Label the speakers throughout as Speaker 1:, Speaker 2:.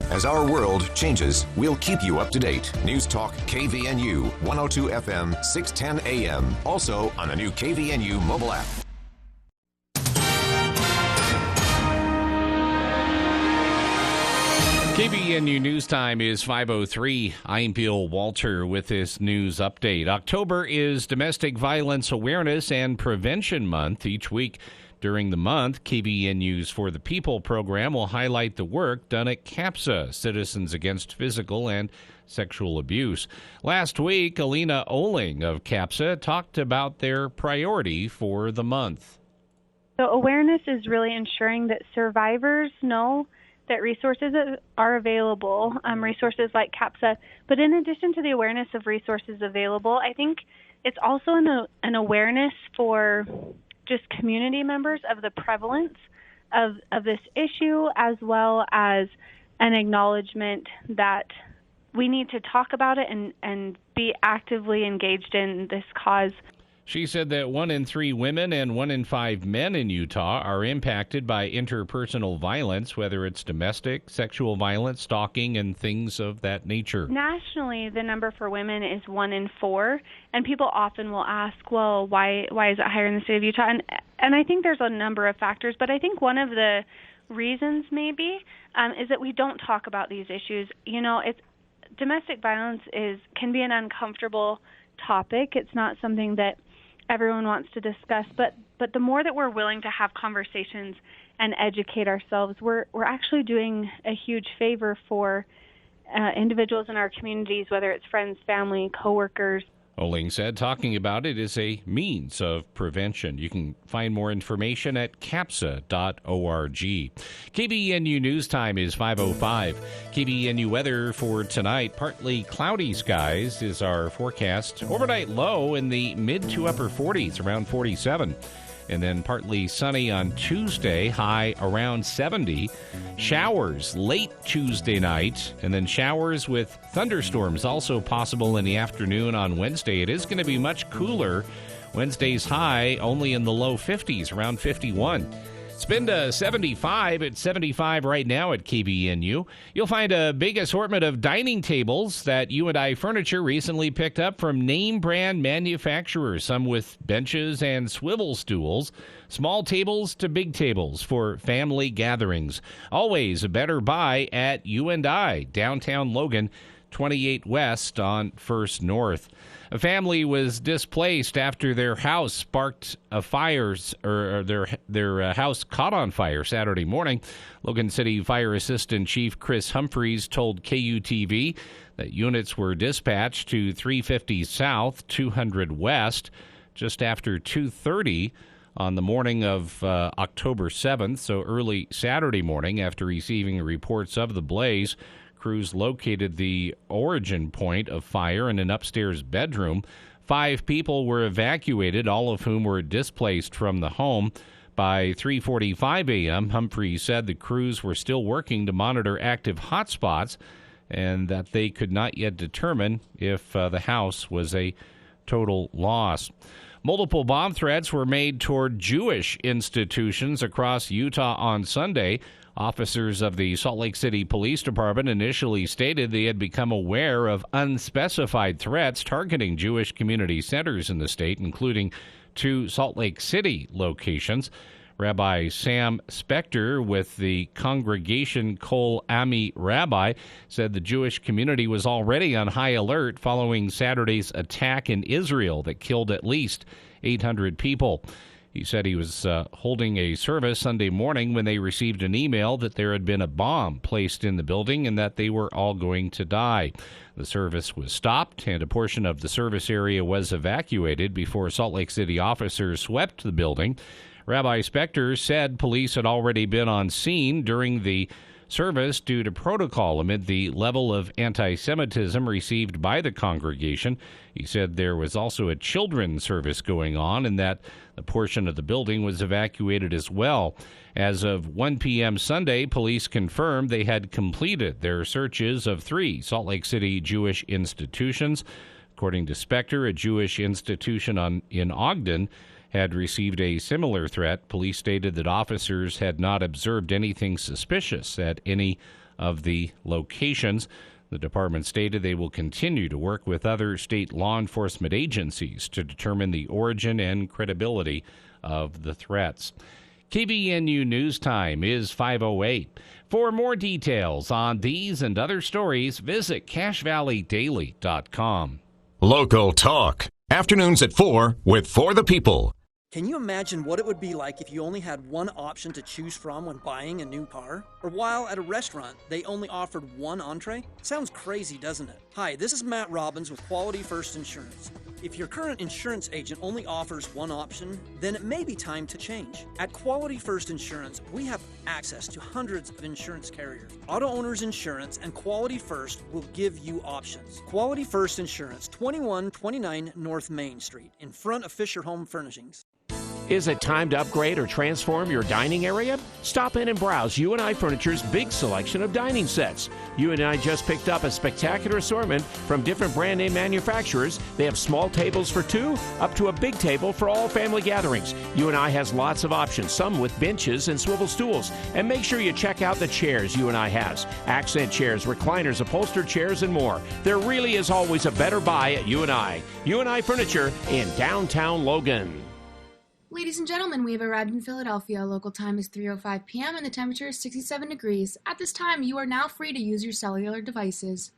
Speaker 1: As our world changes, we'll keep you up to date. News Talk KVNU 102 FM 610 AM. Also on the new KVNU mobile app.
Speaker 2: KVNU News Time is 5:03. I'm Bill Walter with this news update. October is Domestic Violence Awareness and Prevention Month. Each week during the month, KVNU's For the People program will highlight the work done at CAPSA, Citizens Against Physical and Sexual Abuse. Last week, Alina Oling of CAPSA talked about their priority for the month.
Speaker 3: So awareness is really ensuring that survivors know that resources are available, resources like CAPSA. But in addition to the awareness of resources available, I think it's also an awareness for just community members of the prevalence of this issue, as well as an acknowledgement that we need to talk about it and be actively engaged in this cause.
Speaker 2: She said that 1 in 3 women and 1 in 5 men in Utah are impacted by interpersonal violence, whether it's domestic, sexual violence, stalking, and things of that nature.
Speaker 3: Nationally, the number for women is 1 in 4, and people often will ask, well, why is it higher in the state of Utah? And I think there's a number of factors, but I think one of the reasons maybe is that we don't talk about these issues. You know, domestic violence can be an uncomfortable topic. It's not something that everyone wants to discuss, but the more that we're willing to have conversations and educate ourselves, we're actually doing a huge favor for individuals in our communities, whether it's friends, family, coworkers.
Speaker 2: Oling said talking about it is a means of prevention. You can find more information at capsa.org. KVNU News Time is 5:05. KVNU weather for tonight, partly cloudy skies is our forecast. Overnight low in the mid to upper 40s, around 47. And then partly sunny on Tuesday, high around 70. Showers late Tuesday night, and then showers with thunderstorms also possible in the afternoon on Wednesday. It is going to be much cooler. Wednesday's high only in the low 50s, around 51. It's been to 75. It's 75 right now at KVNU. You'll find a big assortment of dining tables that U&I Furniture recently picked up from name brand manufacturers, some with benches and swivel stools, small tables to big tables for family gatherings. Always a better buy at U&I, downtown Logan, 28 West on First North. A family was displaced after their house sparked a fire, or their house caught on fire Saturday morning. Logan City Fire Assistant Chief Chris Humphreys told KUTV that units were dispatched to 350 South, 200 West, just after 2:30 on the morning of October 7th, so early Saturday morning. After receiving reports of the blaze, crews located the origin point of fire in an upstairs bedroom. 5 people were evacuated, all of whom were displaced from the home. By 3:45 a.m., Humphreys said the crews were still working to monitor active hotspots and that they could not yet determine if the house was a total loss. Multiple bomb threats were made toward Jewish institutions across Utah on Sunday. Officers of the Salt Lake City Police Department initially stated they had become aware of unspecified threats targeting Jewish community centers in the state, including 2 Salt Lake City locations. Rabbi Sam Spector with the Congregation Kol Ami Rabbi said the Jewish community was already on high alert following Saturday's attack in Israel that killed at least 800 people. He said he was holding a service Sunday morning when they received an email that there had been a bomb placed in the building and that they were all going to die. The service was stopped and a portion of the service area was evacuated before Salt Lake City officers swept the building. Rabbi Spector said police had already been on scene during the service due to protocol amid the level of anti-Semitism received by the congregation. He said there was also a children's service going on and that the portion of the building was evacuated as well. As of 1 p.m. Sunday, police confirmed they had completed their searches of 3 Salt Lake City Jewish institutions. According to Spector, a Jewish institution in Ogden had received a similar threat. Police stated that officers had not observed anything suspicious at any of the locations. The department stated they will continue to work with other state law enforcement agencies to determine the origin and credibility of the threats. KVNU News Time is 5:08. For more details on these and other stories, visit CacheValleyDaily.com.
Speaker 1: Local talk. Afternoons at 4 with For the People.
Speaker 4: Can you imagine what it would be like if you only had one option to choose from when buying a new car? Or while at a restaurant, they only offered one entree? Sounds crazy, doesn't it? Hi, this is Matt Robbins with Quality First Insurance. If your current insurance agent only offers one option, then it may be time to change. At Quality First Insurance, we have access to hundreds of insurance carriers. Auto Owners Insurance and Quality First will give you options. Quality First Insurance, 2129 North Main Street, in front of Fisher Home Furnishings.
Speaker 5: Is it time to upgrade or transform your dining area? Stop in and browse U&I Furniture's big selection of dining sets. U&I just picked up a spectacular assortment from different brand name manufacturers. They have small tables for two, up to a big table for all family gatherings. U&I has lots of options, some with benches and swivel stools. And make sure you check out the chairs U&I has. Accent chairs, recliners, upholstered chairs, and more. There really is always a better buy at U&I. U&I Furniture in downtown Logan.
Speaker 6: Ladies and gentlemen, we have arrived in Philadelphia. Local time is 3:05 p.m. and the temperature is 67 degrees. At this time, you are now free to use your cellular devices.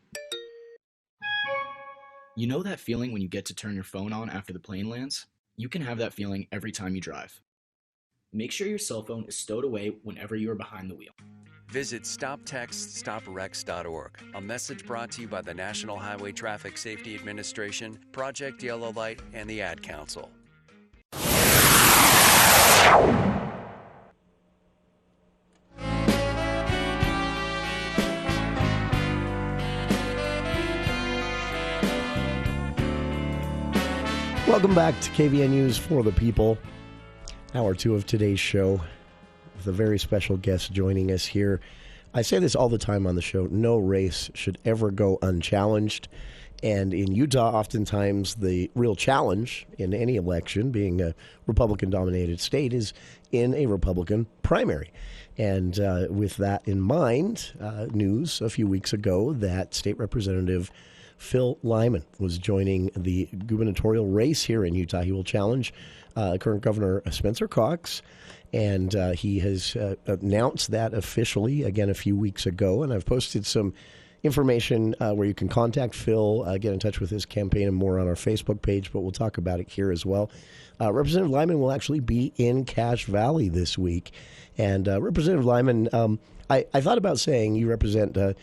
Speaker 7: You know that feeling when you get to turn your phone on after the plane lands? You can have that feeling every time you drive. Make sure your cell phone is stowed away whenever you are behind the wheel.
Speaker 8: Visit StopTextStopWrecks.org, a message brought to you by the National Highway Traffic Safety Administration, Project Yellow Light, and the Ad Council.
Speaker 9: Welcome back to KVNU's For the People. Hour 2 of today's show with a very special guest joining us here. I say this all the time on the show, no race should ever go unchallenged. And in Utah, oftentimes the real challenge in any election, being a Republican-dominated state, is in a Republican primary. And with that in mind, news a few weeks ago that State Representative Phil Lyman was joining the gubernatorial race here in Utah. He will challenge current Governor Spencer Cox, and he has announced that officially again a few weeks ago. And I've posted some information where you can contact Phil, get in touch with his campaign and more on our Facebook page, but we'll talk about it here as well. Representative Lyman will actually be in Cache Valley this week. And Representative Lyman, I thought about saying you represent a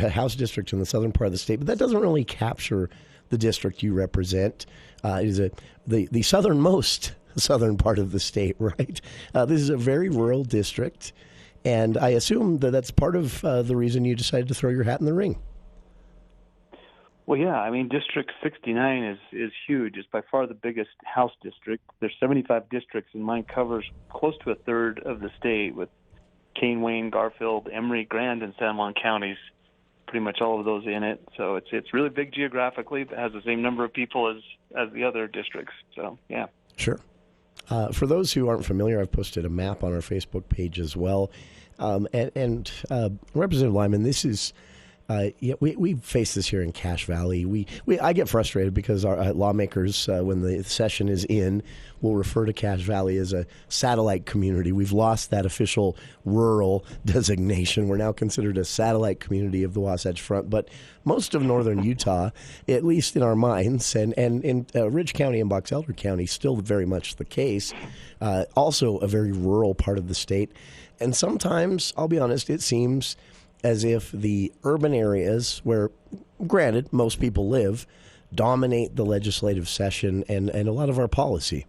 Speaker 9: House district in the southern part of the state, but that doesn't really capture the district you represent. It is the southernmost southern part of the state, right? This is a very rural district. And I assume that that's part of the reason you decided to throw your hat in the ring.
Speaker 10: Well, yeah. I mean, District 69 is huge. It's by far the biggest House district. There's 75 districts, and mine covers close to a third of the state with Kane, Wayne, Garfield, Emery, Grand, and San Juan counties, pretty much all of those in it. So it's really big geographically. It has the same number of people as the other districts. So, yeah. Sure.
Speaker 9: For those who aren't familiar, I've posted a map on our Facebook page as well. Representative Lyman, this is we face this here in Cache Valley. I get frustrated because our lawmakers, when the session is in, will refer to Cache Valley as a satellite community. We've lost that official rural designation. We're now considered a satellite community of the Wasatch Front. But most of northern Utah, at least in our minds, and in Ridge County and Box Elder County, still very much the case. Also a very rural part of the state. And sometimes, I'll be honest, it seems as if the urban areas where, granted, most people live, dominate the legislative session and a lot of our policy.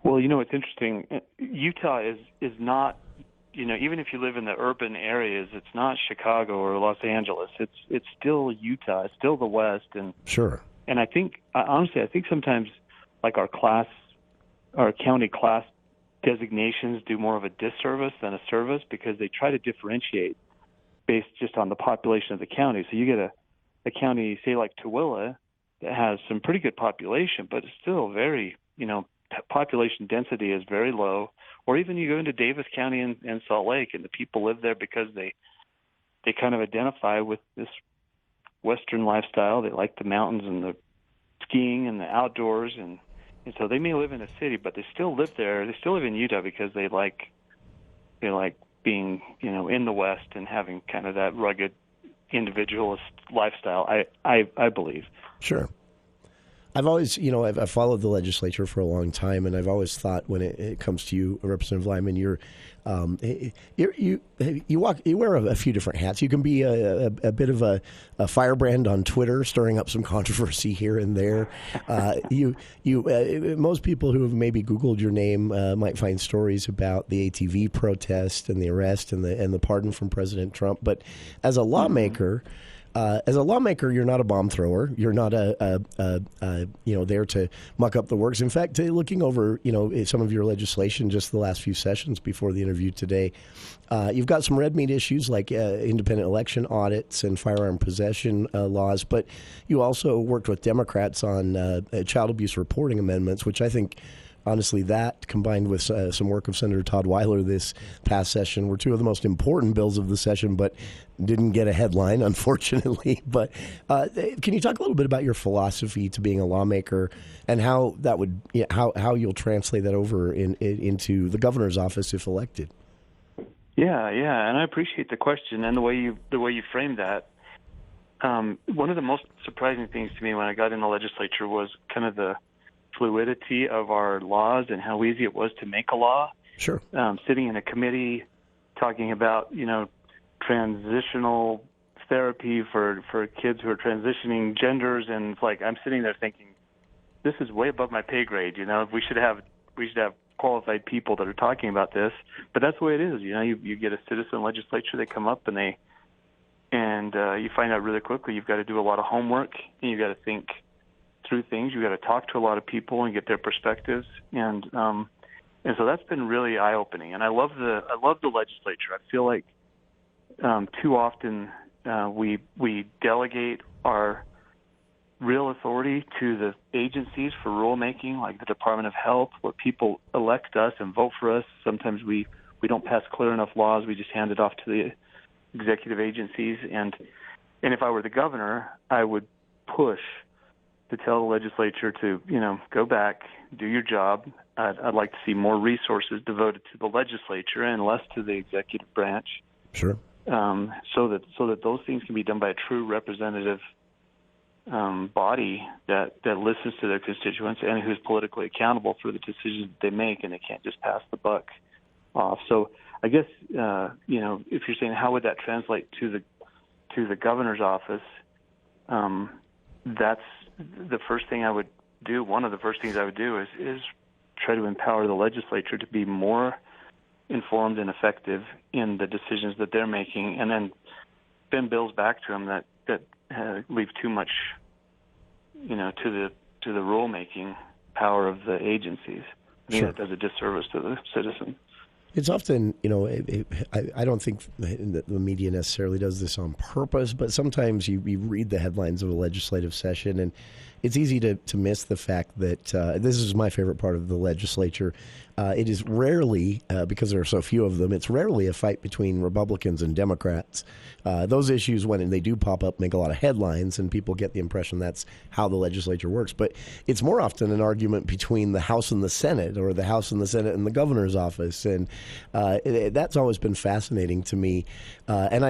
Speaker 10: Well, it's interesting. Utah is not, even if you live in the urban areas, it's not Chicago or Los Angeles. It's still Utah. It's still the West. And
Speaker 9: sure.
Speaker 10: And I think, honestly, sometimes like our county class designations do more of a disservice than a service because they try to differentiate based just on the population of the county. So you get a county, say like Tooele, that has some pretty good population, but it's still very, population density is very low. Or even you go into Davis County and Salt Lake, and the people live there because they kind of identify with this Western lifestyle. They like the mountains and the skiing and the outdoors, and so they may live in a city, but they still live there. They still live in Utah because they like being, in the West and having kind of that rugged individualist lifestyle. I believe. Sure.
Speaker 9: I've always, I've followed the legislature for a long time, and I've always thought when it comes to you, Representative Lyman, you wear a few different hats. You can be a bit of a firebrand on Twitter, stirring up some controversy here and there. Most people who have maybe Googled your name might find stories about the ATV protest and the arrest and the pardon from President Trump. But as a lawmaker. You're not a bomb thrower. You're not there to muck up the works. In fact, looking over, some of your legislation just the last few sessions before the interview today, you've got some red meat issues like independent election audits and firearm possession laws, but you also worked with Democrats on child abuse reporting amendments, which I think, honestly, that combined with some work of Senator Todd Weiler this past session were two of the most important bills of the session, but didn't get a headline, unfortunately. But can you talk a little bit about your philosophy to being a lawmaker and how that would, how you'll translate that over into the governor's office if elected?
Speaker 10: Yeah, and I appreciate the question and the way you framed that. One of the most surprising things to me when I got in the legislature was kind of the fluidity of our laws and how easy it was to make a law.
Speaker 9: Sure.
Speaker 10: Sitting in a committee talking about, transitional therapy for kids who are transitioning genders, and it's like I'm sitting there thinking, this is way above my pay grade. We should have qualified people that are talking about this. But that's the way it is. You get a citizen legislature, they come up and you find out really quickly you've got to do a lot of homework and you've got to think through things. You've got to talk to a lot of people and get their perspectives, and so that's been really eye-opening. And I love the legislature. I feel like too often we delegate our real authority to the agencies for rulemaking, like the Department of Health, where people elect us and vote for us. Sometimes we don't pass clear enough laws. We just hand it off to the executive agencies. And if I were the governor, I would push to tell the legislature to, go back, do your job. I'd like to see more resources devoted to the legislature and less to the executive branch.
Speaker 9: Sure.
Speaker 10: So that those things can be done by a true representative body that listens to their constituents and who's politically accountable for the decisions that they make, and they can't just pass the buck off. So I guess if you're saying how would that translate to the governor's office, that's the first thing I would do. One of the first things I would do is try to empower the legislature to be more informed and effective in the decisions that they're making, and then send bills back to them that leave too much, to the rulemaking power of the agencies. I think that does a disservice to the citizen.
Speaker 9: It's often, I don't think the media necessarily does this on purpose, but sometimes you read the headlines of a legislative session, and it's easy to miss the fact that this is my favorite part of the legislature. It is rarely, because there are so few of them, it's rarely a fight between Republicans and Democrats. Those issues, when they do pop up, make a lot of headlines, and people get the impression that's how the legislature works. But it's more often an argument between the House and the Senate, or the House and the Senate and the governor's office. And that's always been fascinating to me. And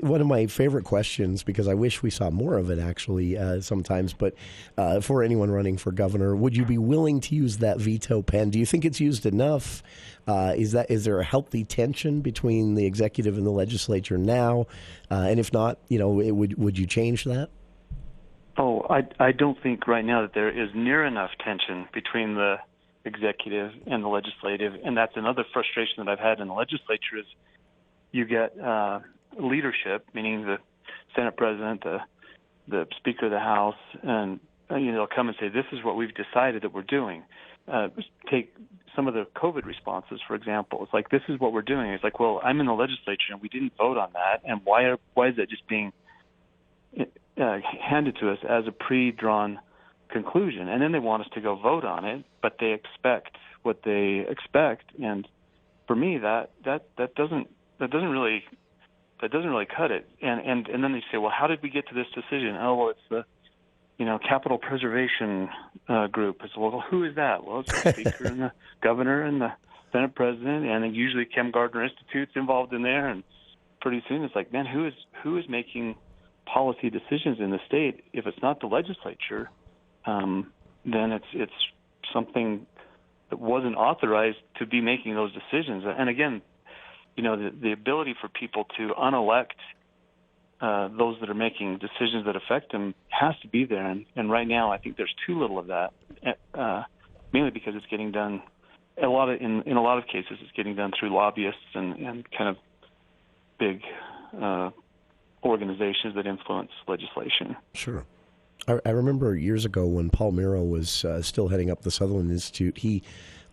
Speaker 9: one of my favorite questions, because I wish we saw more of it actually sometimes, but for anyone running for governor, would you be willing to use that veto pen? Do you think it's used enough? Is there a healthy tension between the executive and the legislature now? And if not, would you change that?
Speaker 10: Oh, I don't think right now that there is near enough tension between the executive and the legislative, and that's another frustration that I've had in the legislature is you get leadership, meaning the Senate President, the Speaker of the House, and they'll come and say, this is what we've decided that we're doing. Take some of the COVID responses, for example. It's like, this is what we're doing. It's like, well, I'm in the legislature and we didn't vote on that, and why is that just being handed to us as a pre-drawn conclusion, and then they want us to go vote on it, but they expect what they expect, and for me that doesn't really cut it. And then they say, well, how did we get to this decision? Oh, well, it's the capital preservation group. It's, well, who is that? Well, it's the speaker and the governor and the Senate president, and then usually Kem Gardner Institute's involved in there. And pretty soon it's like, man, who is making policy decisions in the state? If it's not the legislature, then it's something that wasn't authorized to be making those decisions. And again, the ability for people to unelect those that are making decisions that affect them has to be there. And right now, I think there's too little of that, mainly because it's getting done in a lot of cases. It's getting done through lobbyists and kind of big organizations that influence legislation.
Speaker 9: Sure. I remember years ago when Paul Miro was still heading up the Sutherland Institute, he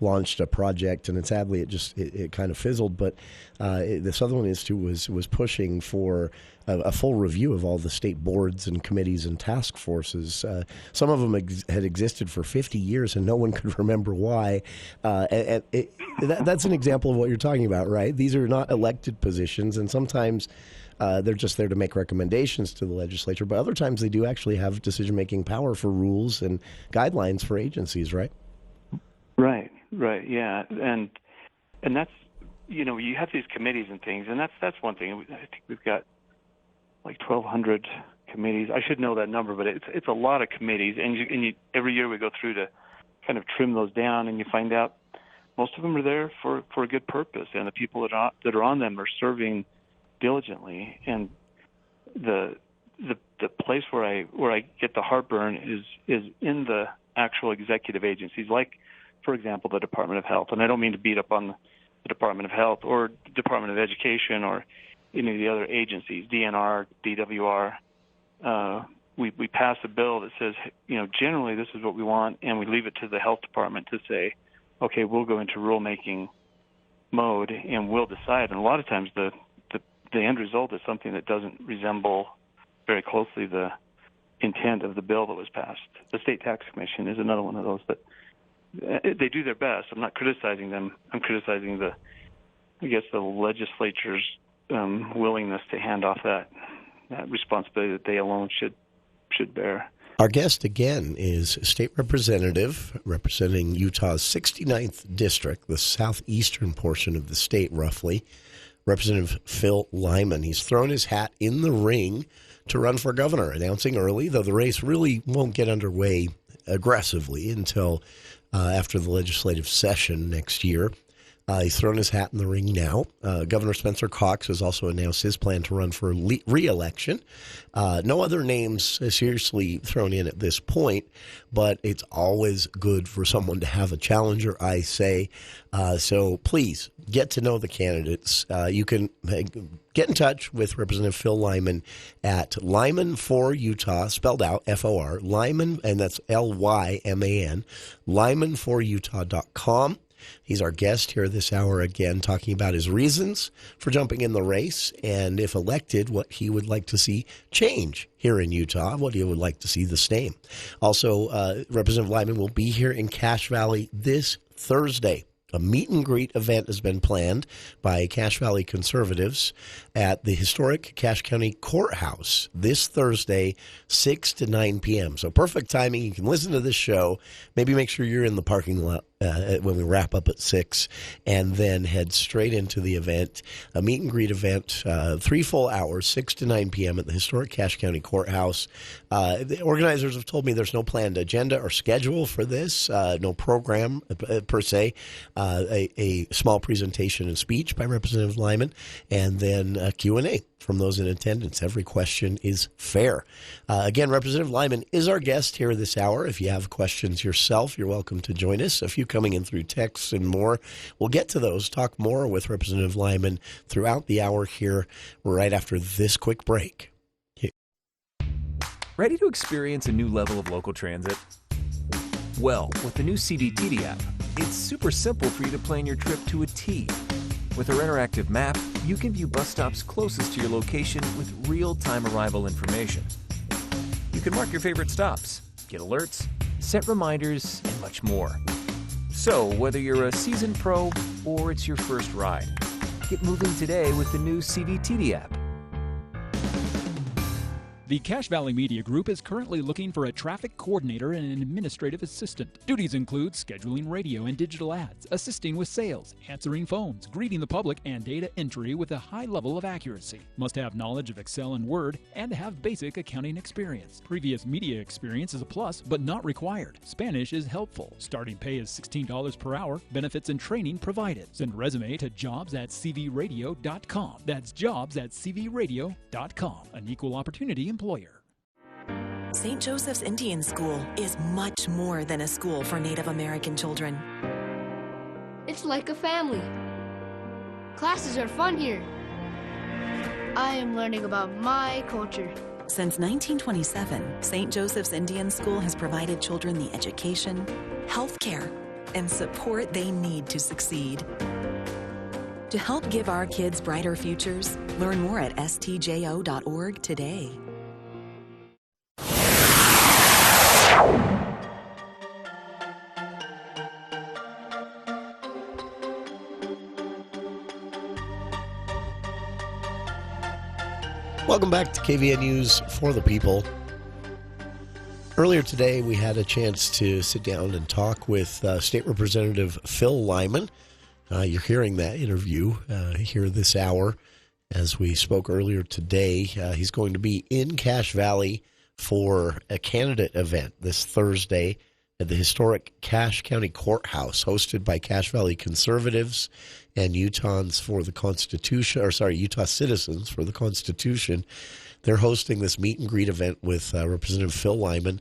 Speaker 9: launched a project, and sadly it kind of fizzled, but the Sutherland Institute was pushing for a full review of all the state boards and committees and task forces. Some of them had existed for 50 years, and no one could remember why. That's an example of what you're talking about, right? These are not elected positions, and sometimes they're just there to make recommendations to the legislature, but other times they do actually have decision-making power for rules and guidelines for agencies, right? Right, yeah, and that's, you have these committees and things, and that's one thing. I think we've got like 1,200 committees. I should know that number, but it's a lot of committees, and you every year we go through to kind of trim those down, and you find out most of them are there for a good purpose, and the people that are on them are serving diligently. And the place where I get the heartburn is in the actual executive agencies, like, for example, the Department of Health. And I don't mean to beat up on the Department of Health or Department of Education or any of the other agencies, DNR, DWR. We pass a bill that says, generally this is what we want, and we leave it to the health department to say, okay, we'll go into rulemaking mode and we'll decide. And a lot of times the end result is something that doesn't resemble very closely the intent of the bill that was passed. The State Tax Commission is another one of those, but they do their best. I'm not criticizing them. I'm criticizing the legislature's willingness to hand off that responsibility that they alone should bear. Our guest again is State Representative representing Utah's 69th District, the southeastern portion of the state, roughly, Representative Phil Lyman. He's thrown his hat in the ring to run for governor, announcing early, though the race really won't get underway aggressively until after the legislative session next year. He's thrown his hat in the ring now. Governor Spencer Cox has also announced his plan to run for re-election. No other names seriously thrown in at this point, but it's always good for someone to have a challenger, I say. So please get to know the candidates. You can get in touch with Representative Phil Lyman at Lyman for Utah, spelled out F-O-R, Lyman, and that's L-Y-M-A-N, lymanforutah.com. He's our guest here this hour again, talking about his reasons for jumping in the race and, if elected, what he would like to see change here in Utah, what he would like to see the same. Also, Representative Lyman will be here in Cache Valley this Thursday. A meet and greet event has been planned by Cache Valley conservatives at the historic Cache County Courthouse this Thursday, 6 to 9 p.m. So perfect timing. You can listen to this show. Maybe make sure you're in the parking lot when we wrap up at 6, and then head straight into the event. A meet and greet event, 3 full hours, 6 to 9 p.m. at the historic Cache County Courthouse. The organizers have told me there's no planned agenda or schedule for this, no program per se. A small presentation and speech by Representative Lyman, and then a Q&A from those in attendance. Every question is fair. Again, Representative Lyman is our guest here this hour. If you have questions yourself, you're welcome to join us. A few coming in through texts and more. We'll get to those, talk more with Representative Lyman throughout the hour here right after this quick break.
Speaker 11: Ready to experience a new level of local transit? Well, with the new CDTD app, it's super simple for you to plan your trip to a T. With our interactive map, you can view bus stops closest to your location with real-time arrival information. You can mark your favorite stops, get alerts, set reminders, and much more. So, whether you're a seasoned pro or it's your first ride, get moving today with the new CDTD app.
Speaker 12: The Cache Valley Media Group is currently looking for a traffic coordinator and an administrative assistant. Duties include scheduling radio and digital ads, assisting with sales, answering phones, greeting the public, and data entry with a high level of accuracy. Must have knowledge of Excel and Word and have basic accounting experience. Previous media experience is a plus, but not required. Spanish is helpful. Starting pay is $16 per hour. Benefits and training provided. Send resume to jobs@cvradio.com. That's jobs@cvradio.com. An equal opportunity employer.
Speaker 13: St. Joseph's Indian School is much more than a school for Native American children.
Speaker 14: It's like a family. Classes are fun here. I am learning about my culture.
Speaker 13: Since 1927, St. Joseph's Indian School has provided children the education, health care, and support they need to succeed. To help give our kids brighter futures, learn more at stjo.org today.
Speaker 9: Welcome back to KVN News for the People. Earlier today, we had a chance to sit down and talk with State Representative Phil Lyman. You're hearing that interview here this hour. As we spoke earlier today, he's going to be in Cache Valley for a candidate event this Thursday at the historic Cache County Courthouse, hosted by Cache Valley conservatives and Utah citizens for the Constitution. They're hosting this meet and greet event with Representative Phil Lyman,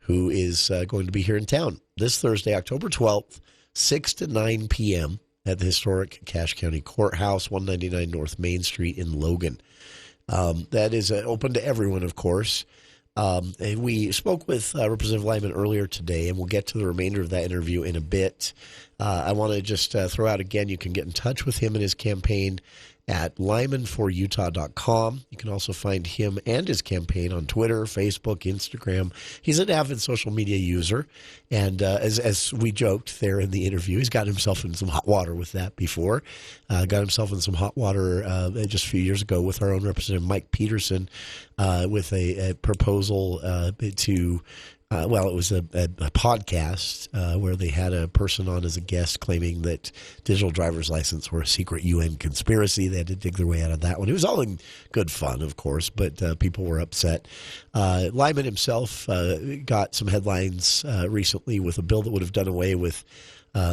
Speaker 9: who is going to be here in town this Thursday, October 12th, 6 to 9 p.m. at the historic Cache County Courthouse, 199 North Main Street in Logan. That is open to everyone, of course. And we spoke with Representative Lyman earlier today, and we'll get to the remainder of that interview in a bit. I want to just throw out again, you can get in touch with him and his campaign at lymanforutah.com. You can also find him and his campaign on Twitter, Facebook, Instagram. He's an avid social media user, and as we joked there in the interview, he's gotten himself in some hot water with that before. Got himself in some hot water just a few years ago with our own Representative Mike Peterson with a proposal to it was a podcast where they had a person on as a guest claiming that digital driver's license were a secret UN conspiracy. They had to dig their way out of that one. It was all in good fun, of course, but people were upset. Lyman himself got some headlines recently with a bill that would have done away with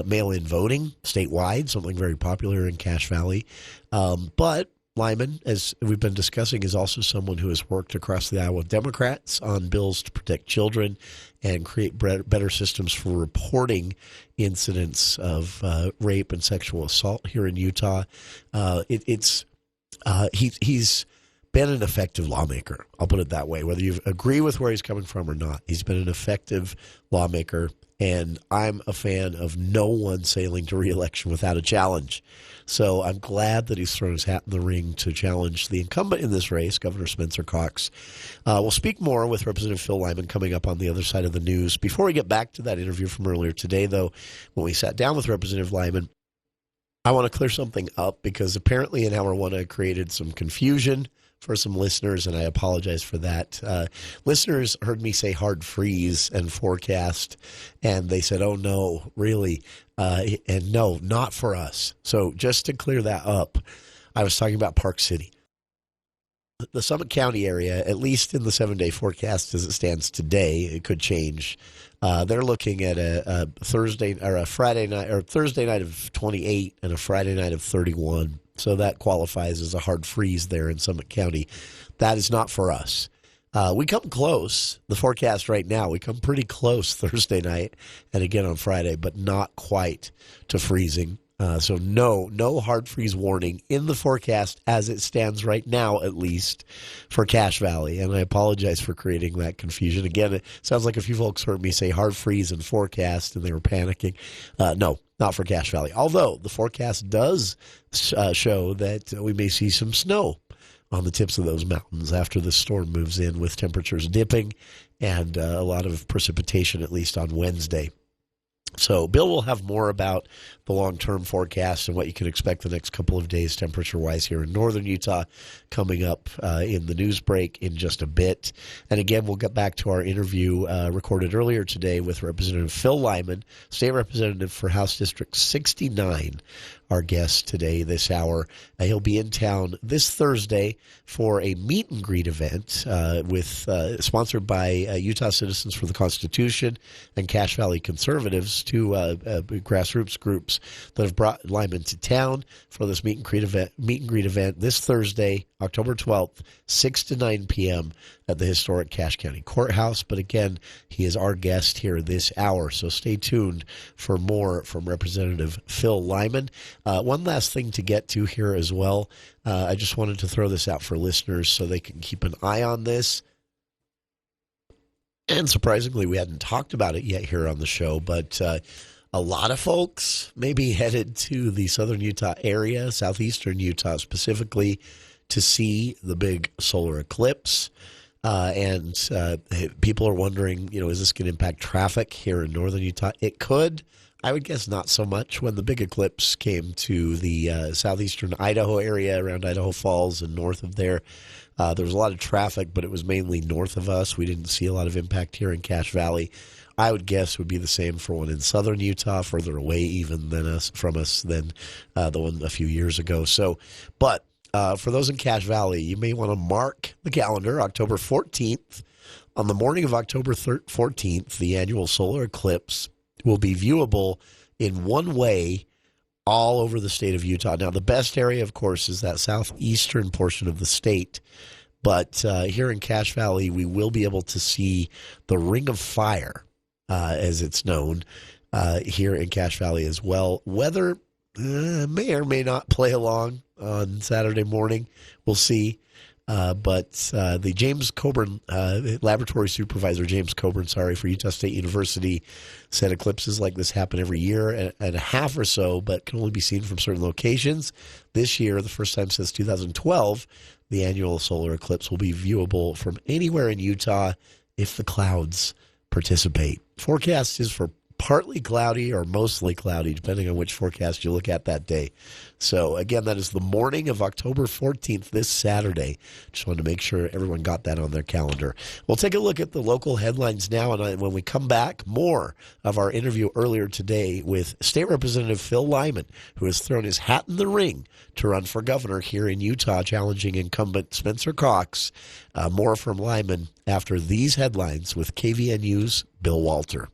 Speaker 9: mail-in voting statewide, something very popular in Cache Valley. But Lyman, as we've been discussing, is also someone who has worked across the Iowa Democrats on bills to protect children and create better systems for reporting incidents of rape and sexual assault here in Utah. He's been an effective lawmaker. I'll put it that way. Whether you agree with where he's coming from or not, he's been an effective lawmaker. And I'm a fan of no one sailing to re-election without a challenge. So I'm glad that he's thrown his hat in the ring to challenge the incumbent in this race, Governor Spencer Cox. We'll speak more with Representative Phil Lyman coming up on the other side of the news. Before we get back to that interview from earlier today, though, when we sat down with Representative Lyman, I want to clear something up because apparently in Hour 1 I created some confusion for some listeners, and I apologize for that. Listeners heard me say hard freeze and forecast, and they said, oh, no, really? And no, not for us. So just to clear that up, I was talking about Park City. The Summit County area, at least in the 7-day forecast as it stands today, it could change. They're looking at a Thursday or a Friday night or Thursday night of 28 and a Friday night of 31. So that qualifies as a hard freeze there in Summit County. That is not for us. We come close. The forecast right now, we come pretty close Thursday night and again on Friday, but not quite to freezing. So no hard freeze warning in the forecast as it stands right now, at least for Cache Valley. And I apologize for creating that confusion. Again, it sounds like a few folks heard me say hard freeze and forecast and they were panicking. No, not for Cache Valley. Although the forecast does show that we may see some snow on the tips of those mountains after the storm moves in, with temperatures dipping and a lot of precipitation, at least on Wednesday. So Bill will have more about the long-term forecast and what you can expect the next couple of days temperature-wise here in northern Utah coming up in the news break in just a bit. And again, we'll get back to our interview recorded earlier today with Representative Phil Lyman, State Representative for House District 69, our guest today this hour. He'll be in town this Thursday for a meet and greet event sponsored by Utah Citizens for the Constitution and Cache Valley Conservatives, two grassroots groups that have brought Lyman to town for this meet and greet event this Thursday, October 12th, 6 to 9 p.m. at the historic Cache County Courthouse. But again, he is our guest here this hour, so stay tuned for more from Representative Phil Lyman. One last thing to get to here as well. I just wanted to throw this out for listeners so they can keep an eye on this. And surprisingly, we hadn't talked about it yet here on the show, but a lot of folks may be headed to the southern Utah area, southeastern Utah specifically, to see the big solar eclipse. And people are wondering, is this going to impact traffic here in northern Utah? It could. I would guess not so much. When the big eclipse came to the southeastern Idaho area around Idaho Falls and north of there, there was a lot of traffic, but it was mainly north of us. We didn't see a lot of impact here in Cache Valley. I would guess would be the same for one in southern Utah, further away even than from us than the one a few years ago. But for those in Cache Valley, you may want to mark the calendar, October 14th. On the morning of October 14th, the annual solar eclipse will be viewable in one way all over the state of Utah. Now, the best area, of course, is that southeastern portion of the state. But here in Cache Valley, we will be able to see the Ring of Fire, as it's known, here in Cache Valley as well. Weather may or may not play along on Saturday morning. We'll see. But the James Coburn, laboratory supervisor James Coburn, for Utah State University, said eclipses like this happen every year and a half or so, but can only be seen from certain locations. This year, the first time since 2012, the annual solar eclipse will be viewable from anywhere in Utah if the clouds participate. Forecast is for partly cloudy or mostly cloudy, depending on which forecast you look at that day. So, again, that is the morning of October 14th, this Saturday. Just wanted to make sure everyone got that on their calendar. We'll take a look at the local headlines now, and when we come back, more of our interview earlier today with State Representative Phil Lyman, who has thrown his hat in the ring to run for governor here in Utah, challenging incumbent Spencer Cox. More from Lyman after these headlines with KVNU's Bill Walter.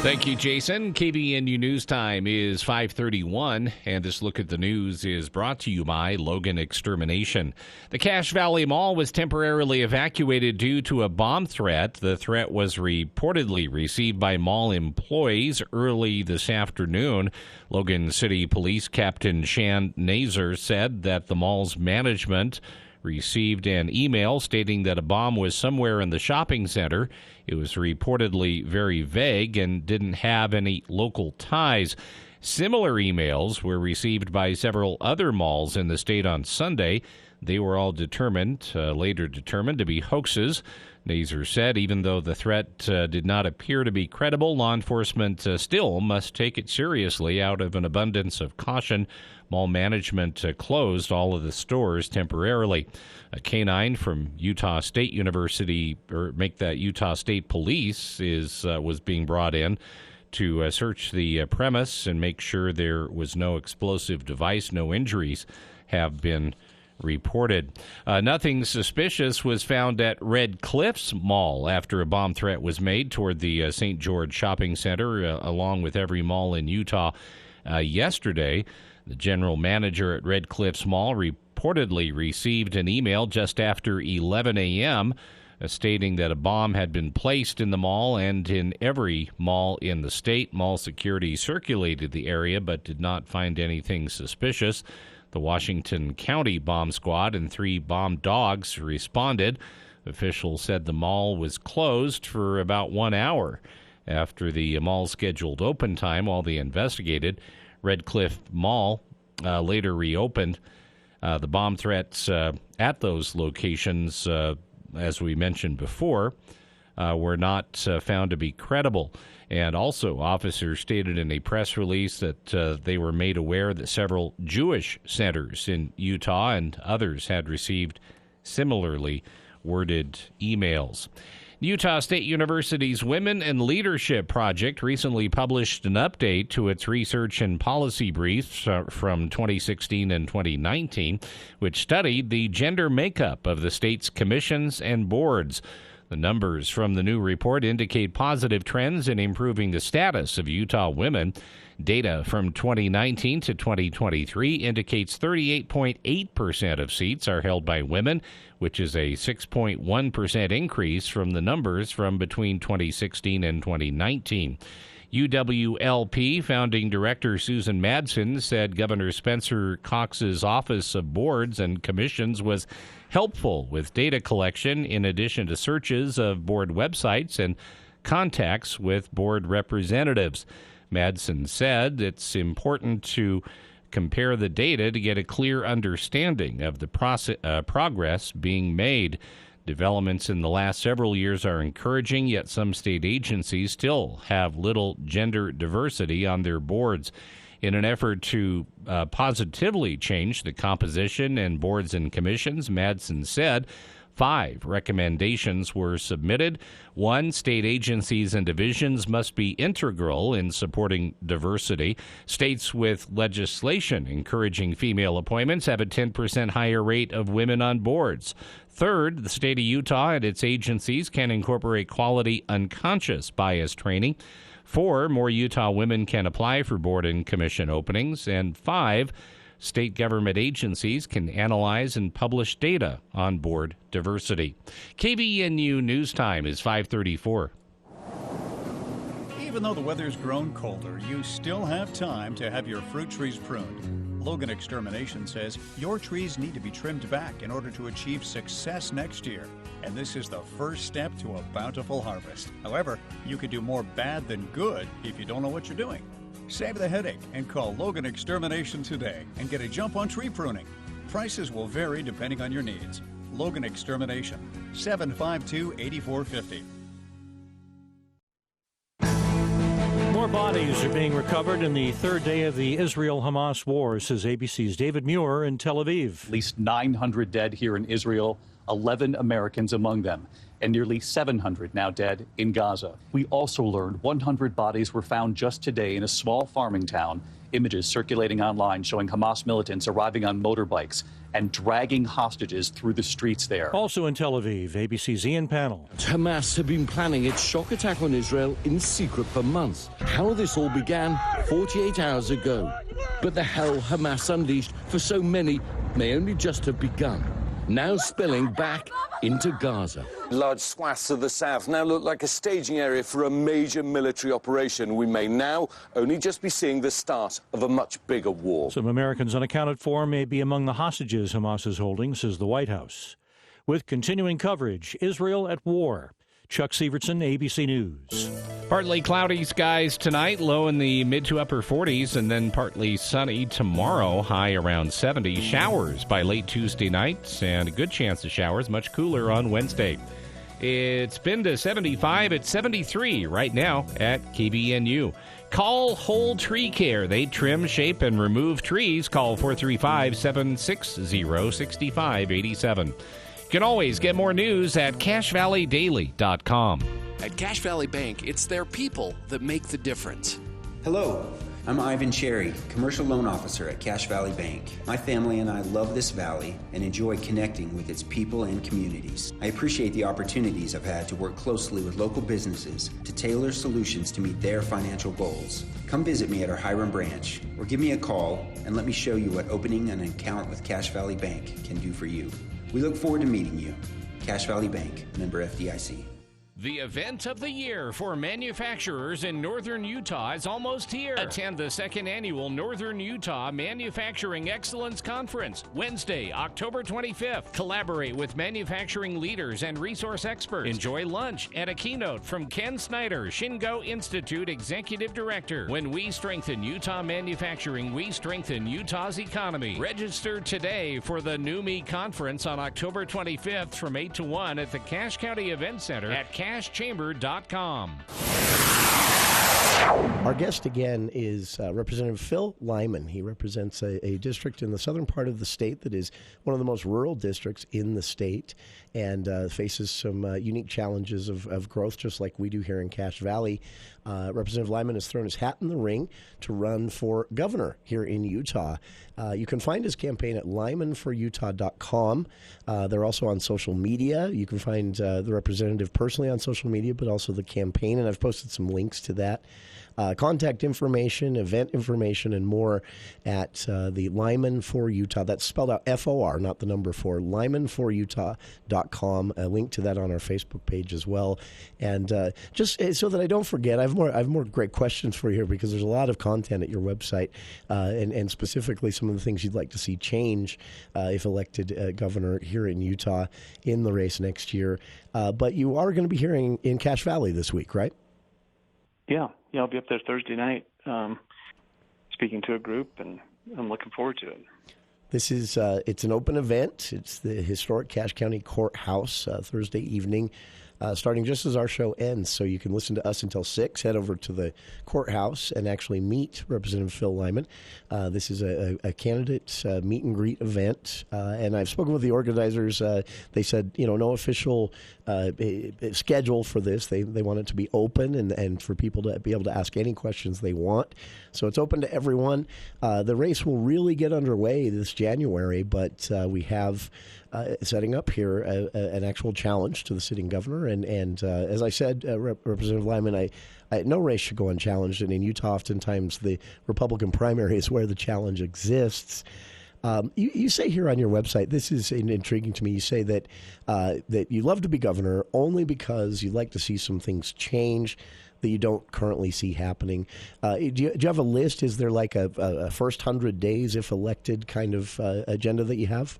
Speaker 2: Thank you, Jason. KVNU News Time is 5:31, and this look at the news is brought to you by Logan Extermination. The Cache Valley Mall was temporarily evacuated due to a bomb threat. The threat was reportedly received by mall employees early this afternoon. Logan City Police Captain Shan Nazer said that the mall's management received an email stating that a bomb was somewhere in the shopping center. It was reportedly very vague and didn't have any local ties. Similar emails were received by several other malls in the state on Sunday. They were all later determined to be hoaxes. Nazer said even though the threat did not appear to be credible, law enforcement still must take it seriously. Out of an abundance of caution, mall management closed all of the stores temporarily. A canine from Utah State University, Utah State Police, was being brought in to search the premise and make sure there was no explosive device. No injuries have been reported. Nothing suspicious was found at Red Cliffs Mall after a bomb threat was made toward the St. George Shopping Center, along with every mall in Utah yesterday. The general manager at Red Cliffs Mall reportedly received an email just after 11 a.m. Stating that a bomb had been placed in the mall and in every mall in the state. Mall security circulated the area but did not find anything suspicious. The Washington County Bomb Squad and 3 bomb dogs responded. Officials said the mall was closed for about 1 hour after the mall's scheduled open time while they investigated. Red Cliff Mall later reopened. The bomb threats at those locations, as we mentioned before, were not found to be credible. And also, officers stated in a press release that they were made aware that several Jewish centers in Utah and others had received similarly worded emails. Utah State University's Women in Leadership Project recently published an update to its research and policy briefs from 2016 and 2019, which studied the gender makeup of the state's commissions and boards. The numbers from the new report indicate positive trends in improving the status of Utah women. Data from 2019 to 2023 indicates 38.8% of seats are held by women, which is a 6.1% increase from the numbers from between 2016 and 2019. UWLP founding director Susan Madsen said Governor Spencer Cox's Office of Boards and Commissions was helpful with data collection in addition to searches of board websites and contacts with board representatives. Madsen said it's important to compare the data to get a clear understanding of the progress being made. Developments in the last several years are encouraging, yet some state agencies still have little gender diversity on their boards. In an effort to positively change the composition and boards and commissions, Madsen said 5 recommendations were submitted. 1, state agencies and divisions must be integral in supporting diversity. States with legislation encouraging female appointments have a 10% higher rate of women on boards. 3rd, the state of Utah and its agencies can incorporate quality unconscious bias training. 4, more Utah women can apply for board and commission openings. And 5, state government agencies can analyze and publish data on board diversity. KVNU News Time is 5:34.
Speaker 15: Even though the weather's grown colder, you still have time to have your fruit trees pruned. Logan Extermination says your trees need to be trimmed back in order to achieve success next year. And this is the first step to a bountiful harvest. However, you could do more bad than good if you don't know what you're doing. Save the headache and call Logan Extermination today and get a jump on tree pruning. Prices will vary depending on your needs. Logan Extermination, 752-8450.
Speaker 16: More bodies are being recovered in the third day of the Israel-Hamas war, says ABC's David Muir in Tel Aviv.
Speaker 17: At least 900 dead here in Israel, 11 Americans among them, and nearly 700 now dead in Gaza. We also learned 100 bodies were found just today in a small farming town. Images circulating online showing Hamas militants arriving on motorbikes and dragging hostages through the streets there.
Speaker 16: Also in Tel Aviv, ABC's Ian Pannell.
Speaker 18: Hamas have been planning its shock attack on Israel in secret for months. How this all began 48 hours ago. But the hell Hamas unleashed for so many may only just have begun. Now spilling back into Gaza.
Speaker 19: Large swaths of the south now look like a staging area for a major military operation. We may now only just be seeing the start of a much bigger war.
Speaker 16: Some Americans unaccounted for may be among the hostages Hamas is holding, says the White House. With continuing coverage, Israel at war. Chuck Severson, ABC News.
Speaker 2: Partly cloudy skies tonight, low in the mid to upper 40s, and then partly sunny tomorrow, high around 70. Showers by late Tuesday night, and a good chance of showers, much cooler on Wednesday. It's been to 75 at 73 right now at KBNU. Call Whole Tree Care. They trim, shape, and remove trees. Call 435-760-6587. You can always get more news at CashValleyDaily.com.
Speaker 20: At Cache Valley Bank, it's their people that make the difference.
Speaker 21: Hello, I'm Ivan Cherry, Commercial Loan Officer at Cache Valley Bank. My family and I love this valley and enjoy connecting with its people and communities. I appreciate the opportunities I've had to work closely with local businesses to tailor solutions to meet their financial goals. Come visit me at our Hiram branch or give me a call and let me show you what opening an account with Cache Valley Bank can do for you. We look forward to meeting you. Cache Valley Bank, member FDIC.
Speaker 2: The event of the year for manufacturers in Northern Utah is almost here. Attend the second annual Northern Utah Manufacturing Excellence Conference, Wednesday, October 25th. Collaborate with manufacturing leaders and resource experts. Enjoy lunch and a keynote from Ken Snyder, Shingo Institute Executive Director. When we strengthen Utah manufacturing, we strengthen Utah's economy. Register today for the NUME Conference on October 25th from 8 to 1 at the Cache County Event Center at cashchamber.com.
Speaker 9: Our guest again is Representative Phil Lyman. He represents a district in the southern part of the state that is one of the most rural districts in the state and faces some unique challenges of growth, just like we do here in Cache Valley. Representative Lyman has thrown his hat in the ring to run for governor here in Utah. You can find his campaign at lymanforutah.com. They're also on social media. You can find the representative personally on social media, but also the campaign, and I've posted some links to that. Contact information, event information, and more at the Lyman for Utah. That's spelled out F-O-R, not the number 4, lymanforutah.com. A link to that on our Facebook page as well. And just so that I don't forget, I have more great questions for you here because there's a lot of content at your website, and specifically some of the things you'd like to see change if elected governor here in Utah in the race next year. But you are going to be hearing in Cache Valley this week, right?
Speaker 10: Yeah, I'll be up there Thursday night speaking to a group, and I'm looking forward to it.
Speaker 9: This is it's an open event. It's the historic Cache County Courthouse Thursday evening, starting just as our show ends. So you can listen to us until 6. Head over to the courthouse and actually meet Representative Phil Lyman. This is a candidate meet and greet event, and I've spoken with the organizers. They said, no official schedule for this. They want it to be open and for people to be able to ask any questions they want. So it's open to everyone. The race will really get underway this January, but we have setting up here an actual challenge to the sitting governor. And as I said, Representative Lyman, no race should go unchallenged. And in Utah, oftentimes the Republican primary is where the challenge exists. You say here on your website, this is intriguing to me. You say that that you love to be governor only because you like to see some things change that you don't currently see happening. Do you have a list? Is there like a first 100 days, if elected, kind of agenda that you have?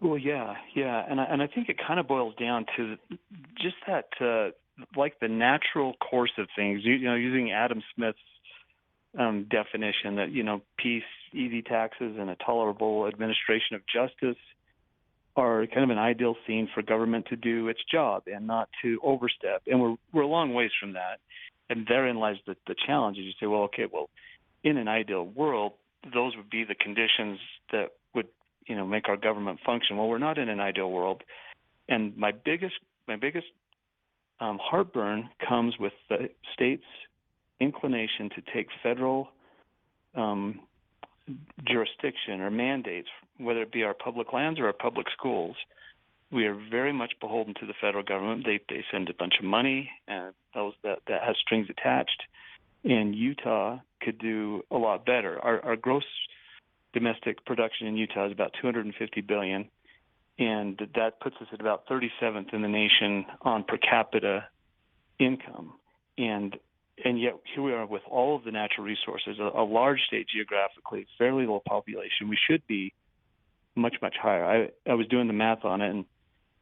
Speaker 10: Well, yeah, and I think it kind of boils down to just that, like the natural course of things. Using Adam Smith's definition that peace, easy taxes, and a tolerable administration of justice are kind of an ideal scene for government to do its job and not to overstep. And we're a long ways from that. And therein lies the challenge. Is you say, in an ideal world, those would be the conditions that would make our government function. Well, we're not in an ideal world, and my biggest heartburn comes with the state's inclination to take federal jurisdiction or mandates, whether it be our public lands or our public schools. We are very much beholden to the federal government. They send a bunch of money, and that has strings attached. And Utah could do a lot better. Our gross domestic production in Utah is about $250 billion, and that puts us at about 37th in the nation on per capita income. And yet here we are with all of the natural resources, a large state geographically, fairly low population. We should be much, much higher. I was doing the math on it, and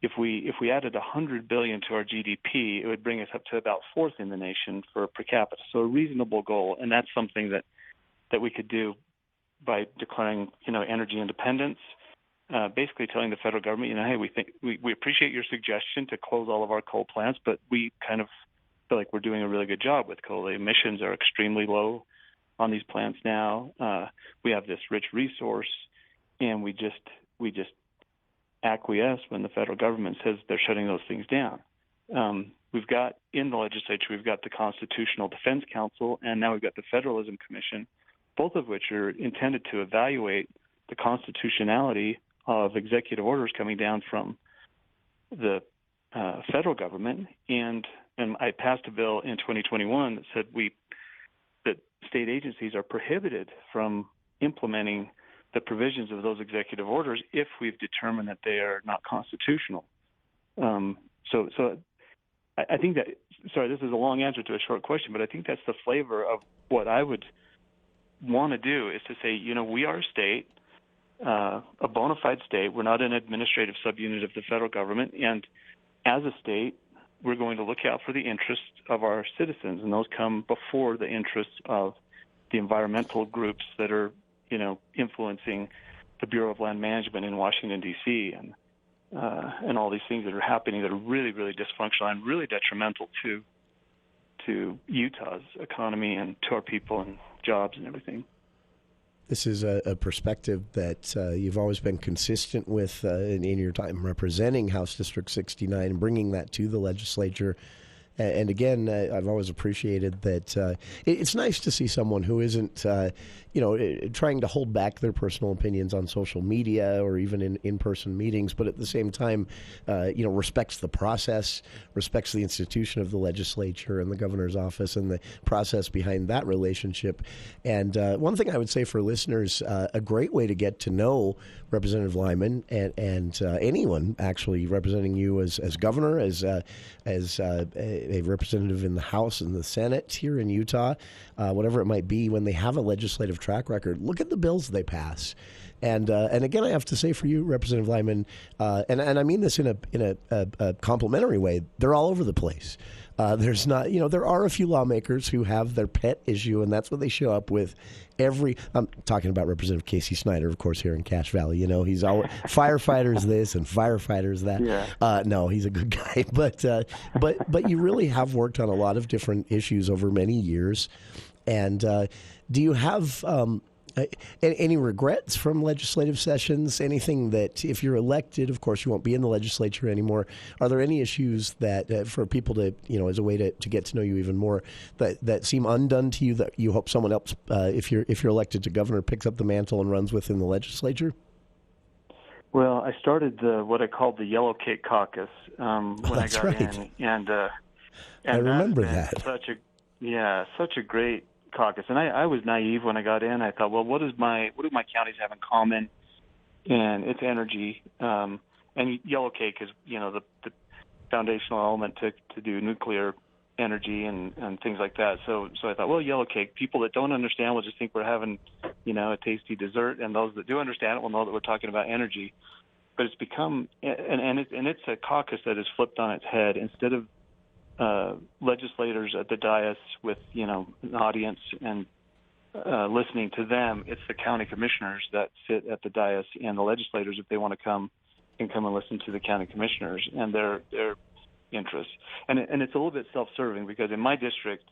Speaker 10: if we added $100 billion to our GDP, it would bring us up to about 4th in the nation for per capita. So a reasonable goal, and that's something that we could do by declaring, energy independence, basically telling the federal government, hey, we appreciate your suggestion to close all of our coal plants, but we kind of feel like we're doing a really good job with coal. The emissions are extremely low on these plants now. We have this rich resource, and we just acquiesce when the federal government says they're shutting those things down. We've got in the legislature, we've got the Constitutional Defense Council, and now we've got the Federalism Commission, both of which are intended to evaluate the constitutionality of executive orders coming down from the federal government. And I passed a bill in 2021 that said that state agencies are prohibited from implementing the provisions of those executive orders if we've determined that they are not constitutional. So I think that, sorry, this is a long answer to a short question, but I think that's the flavor of what I would want to do, is to say, we are a state, a bona fide state. We're not an administrative subunit of the federal government. And as a state, we're going to look out for the interests of our citizens, and those come before the interests of the environmental groups that are, influencing the Bureau of Land Management in Washington, D.C., and all these things that are happening that are really, really dysfunctional and really detrimental to Utah's economy and to our people and jobs and everything.
Speaker 9: This is a perspective that you've always been consistent with in your time representing House District 69 and bringing that to the legislature. And again, I've always appreciated that it's nice to see someone who isn't, trying to hold back their personal opinions on social media or even in in-person meetings, but at the same time, respects the process, respects the institution of the legislature and the governor's office and the process behind that relationship. And one thing I would say for listeners, a great way to get to know Representative Lyman and anyone actually representing you as governor, as a representative in the House and the Senate here in Utah, whatever it might be, when they have a legislative track record, look at the bills they pass. And again, I have to say for you, Representative Lyman, and I mean this in a complimentary way, they're all over the place. There's not, there are a few lawmakers who have their pet issue, and that's what they show up with I'm talking about Representative Casey Snyder, of course, here in Cache Valley. He's all firefighters this and firefighters that. Yeah. No, he's a good guy. But you really have worked on a lot of different issues over many years. And do you have any regrets from legislative sessions? Anything that, if you're elected, of course, you won't be in the legislature anymore. Are there any issues that, for people to, as a way to get to know you even more, that seem undone to you that you hope someone else, if you're elected to governor, picks up the mantle and runs within the legislature?
Speaker 10: Well, I started what I called the Yellow Cake Caucus when I got in, and
Speaker 9: I remember that.
Speaker 10: Such a great caucus. And I was naive when I got in. I thought, well, what do my counties have in common? And it's energy. And Yellow Cake is, the foundational element to do nuclear energy and things like that. So I thought, well, Yellow Cake, people that don't understand will just think we're having, a tasty dessert. And those that do understand it will know that we're talking about energy. But it's become, and it's a caucus that is flipped on its head. Instead of legislators at the dais with, an audience and listening to them, it's the county commissioners that sit at the dais, and the legislators, if they want to come, can come and listen to the county commissioners and their interests. And it's a little bit self-serving, because in my district,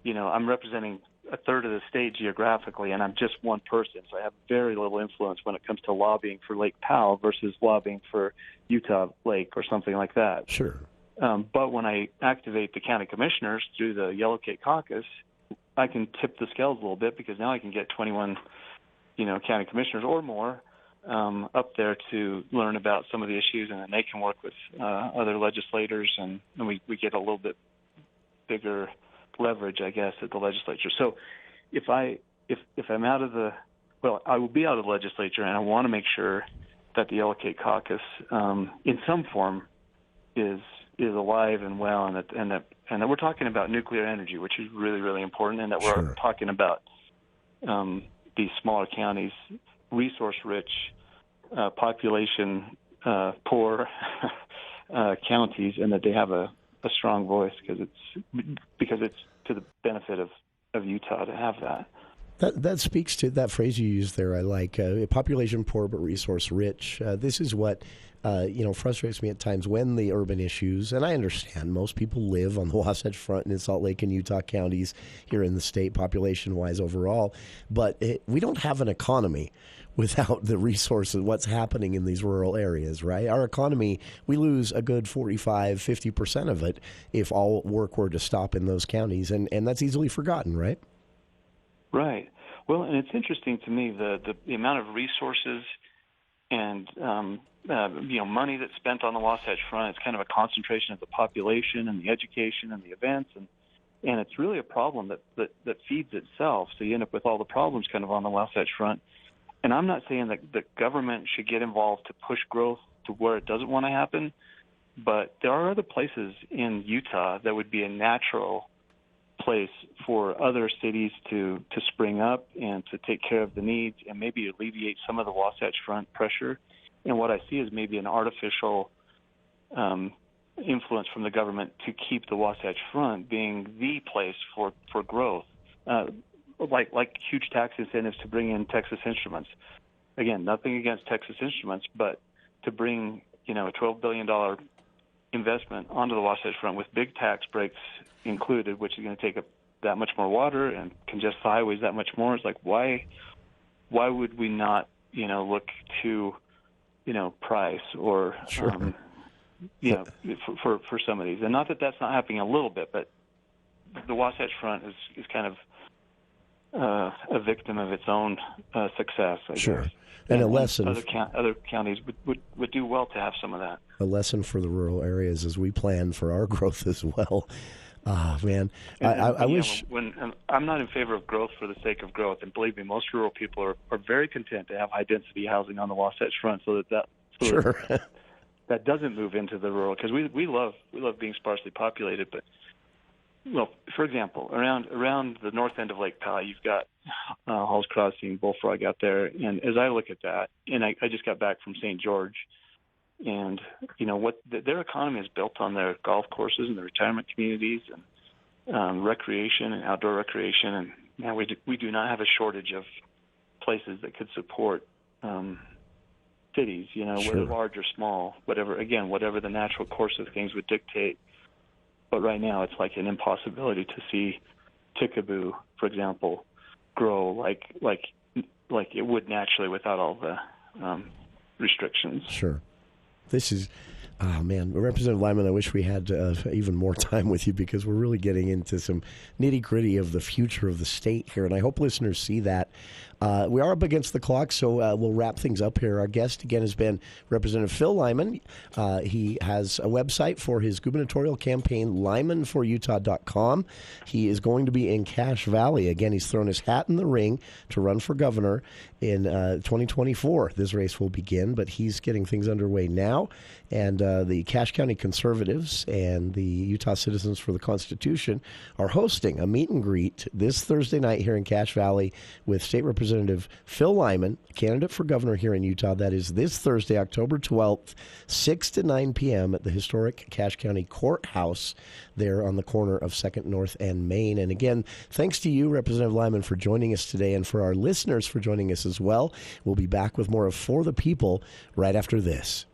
Speaker 10: I'm representing a third of the state geographically, and I'm just one person, so I have very little influence when it comes to lobbying for Lake Powell versus lobbying for Utah Lake or something like that.
Speaker 9: Sure.
Speaker 10: But when I activate the county commissioners through the Yellow Cake Caucus, I can tip the scales a little bit, because now I can get 21, county commissioners or more up there to learn about some of the issues, and then they can work with other legislators, and we get a little bit bigger leverage, I guess, at the legislature. So if I'm out of I will be out of the legislature, and I want to make sure that the Yellow Cake Caucus, in some form, is alive and well, and that we're talking about nuclear energy, which is really, really important, and that we're talking about these smaller counties, resource-rich, population poor counties, and that they have a strong voice, because it's to the benefit of Utah to have that.
Speaker 9: That speaks to that phrase you used there. I like population poor but resource rich. This is what frustrates me at times when the urban issues, and I understand most people live on the Wasatch Front and in Salt Lake and Utah counties here in the state, population-wise overall, but we don't have an economy without the resources, what's happening in these rural areas, right? Our economy, we lose a good 45-50% of it if all work were to stop in those counties, and that's easily forgotten, right?
Speaker 10: Right. Well, and it's interesting to me, the amount of resources and money that's spent on the Wasatch Front. It's kind of a concentration of the population and the education and the events, and it's really a problem that feeds itself. So you end up with all the problems kind of on the Wasatch Front. And I'm not saying that the government should get involved to push growth to where it doesn't want to happen, But there are other places in Utah that would be a natural place for other cities to spring up and to take care of the needs and maybe alleviate some of the Wasatch Front pressure. And what I see is maybe an artificial influence from the government to keep the Wasatch Front being the place for growth, like huge tax incentives to bring in Texas Instruments. Again, nothing against Texas Instruments, but to bring a $12 billion investment onto the Wasatch Front with big tax breaks included, which is going to take up that much more water and congest the highways that much more. It's like, why would we not, look to, price or,
Speaker 9: Sure.
Speaker 10: For some of these. And not that that's not happening a little bit, but the Wasatch Front is kind of a victim of its own success, I
Speaker 9: Sure.
Speaker 10: guess.
Speaker 9: And a lesson.
Speaker 10: Other counties would do well to have some of that.
Speaker 9: A lesson for the rural areas as we plan for our growth as well. Man, I wish.
Speaker 10: When I'm not in favor of growth for the sake of growth, and believe me, most rural people are very content to have high density housing on the Wasatch Front, so that that doesn't move into the rural, because we love being sparsely populated. But for example, around the north end of Lake Powell, you've got Halls Crossing, Bullfrog out there, and as I look at that, and I just got back from St. George. And what their economy is built on their golf courses and the retirement communities and recreation and outdoor recreation. And we do not have a shortage of places that could support cities.
Speaker 9: Sure.
Speaker 10: Whether large or small, whatever the natural course of things would dictate. But right now, it's like an impossibility to see Tickaboo, for example, grow like it would naturally without all the restrictions.
Speaker 9: Sure. This is, Representative Lyman, I wish we had even more time with you, because we're really getting into some nitty-gritty of the future of the state here, and I hope listeners see that. We are up against the clock, so we'll wrap things up here. Our guest, again, has been Representative Phil Lyman. He has a website for his gubernatorial campaign, lymanforutah.com. He is going to be in Cache Valley. Again, he's thrown his hat in the ring to run for governor in 2024. This race will begin, but he's getting things underway now. And the Cache County Conservatives and the Utah Citizens for the Constitution are hosting a meet and greet this Thursday night here in Cache Valley with State Representative Phil Lyman, candidate for governor here in Utah. That is this Thursday, October 12th, 6 to 9 p.m. at the historic Cache County Courthouse there on the corner of 2nd North and Main. And again, thanks to you, Representative Lyman, for joining us today, and for our listeners for joining us as well. We'll be back with more of For the People right after this.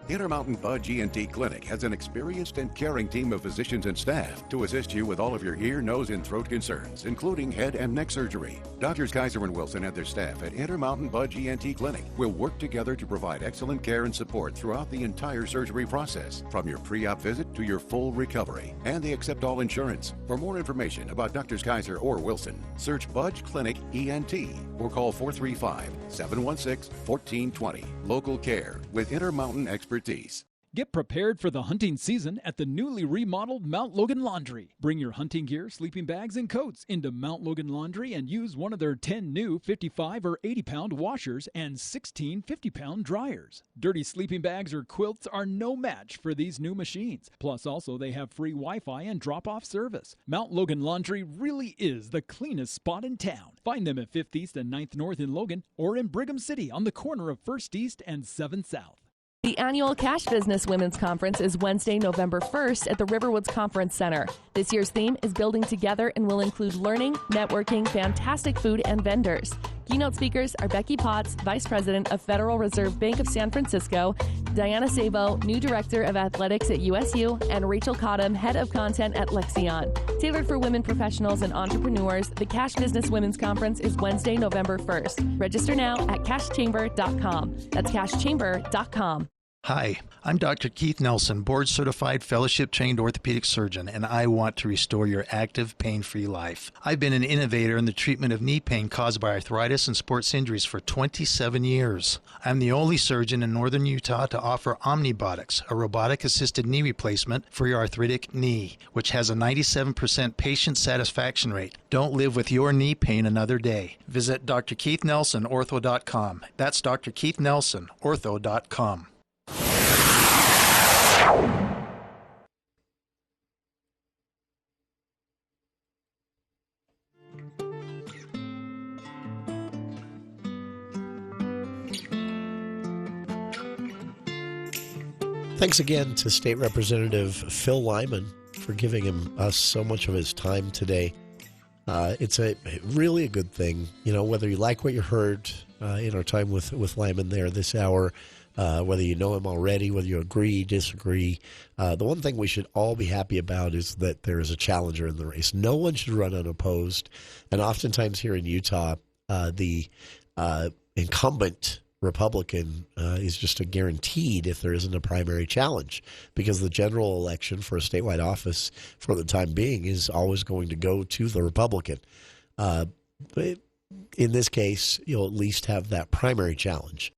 Speaker 3: Intermountain Budge ENT Clinic has an experienced and caring team of physicians and staff to assist you with all of your ear, nose, and throat concerns, including head and neck surgery. Doctors Kaiser and Wilson and their staff at Intermountain Budge ENT Clinic will work together to provide excellent care and support throughout the entire surgery process, from your pre-op visit to your full recovery. And they accept all insurance. For more information about Doctors Kaiser or Wilson, search Budge Clinic ENT or call 435-716-1420. Local care with Intermountain expertise.
Speaker 12: Get prepared for the hunting season at the newly remodeled Mount Logan Laundry. Bring your hunting gear, sleeping bags, and coats into Mount Logan Laundry and use one of their 10 new 55 or 80-pound washers and 16 50-pound dryers. Dirty sleeping bags or quilts are no match for these new machines. Plus, also, they have free Wi-Fi and drop-off service. Mount Logan Laundry really is the cleanest spot in town. Find them at 5th East and 9th North in Logan, or in Brigham City on the corner of 1st East and 7th South.
Speaker 22: The annual Cache Business Women's Conference is Wednesday, November 1st at the Riverwoods Conference Center. This year's theme is Building Together and will include learning, networking, fantastic food, and vendors. Keynote speakers are Becky Potts, Vice President of Federal Reserve Bank of San Francisco, Diana Sabo, new Director of Athletics at USU, and Rachel Cottom, Head of Content at Lexion. Tailored for women professionals and entrepreneurs, the Cache Business Women's Conference is Wednesday, November 1st. Register now at cashchamber.com. That's cashchamber.com.
Speaker 1: Hi, I'm Dr. Keith Nelson, board-certified, fellowship-trained orthopedic surgeon, and I want to restore your active, pain-free life. I've been an innovator in the treatment of knee pain caused by arthritis and sports injuries for 27 years. I'm the only surgeon in northern Utah to offer Omnibotics, a robotic-assisted knee replacement for your arthritic knee, which has a 97% patient satisfaction rate. Don't live with your knee pain another day. Visit drkeithnelsonortho.com. That's drkeithnelsonortho.com.
Speaker 9: Thanks again to State Representative Phil Lyman for giving us so much of his time today. It's really a good thing, whether you like what you heard in our time with Lyman there this hour, whether you know him already, whether you agree, disagree. The one thing we should all be happy about is that there is a challenger in the race. No one should run unopposed. And oftentimes here in Utah, the incumbent Republican is just a guaranteed if there isn't a primary challenge, because the general election for a statewide office for the time being is always going to go to the Republican. But in this case, you'll at least have that primary challenge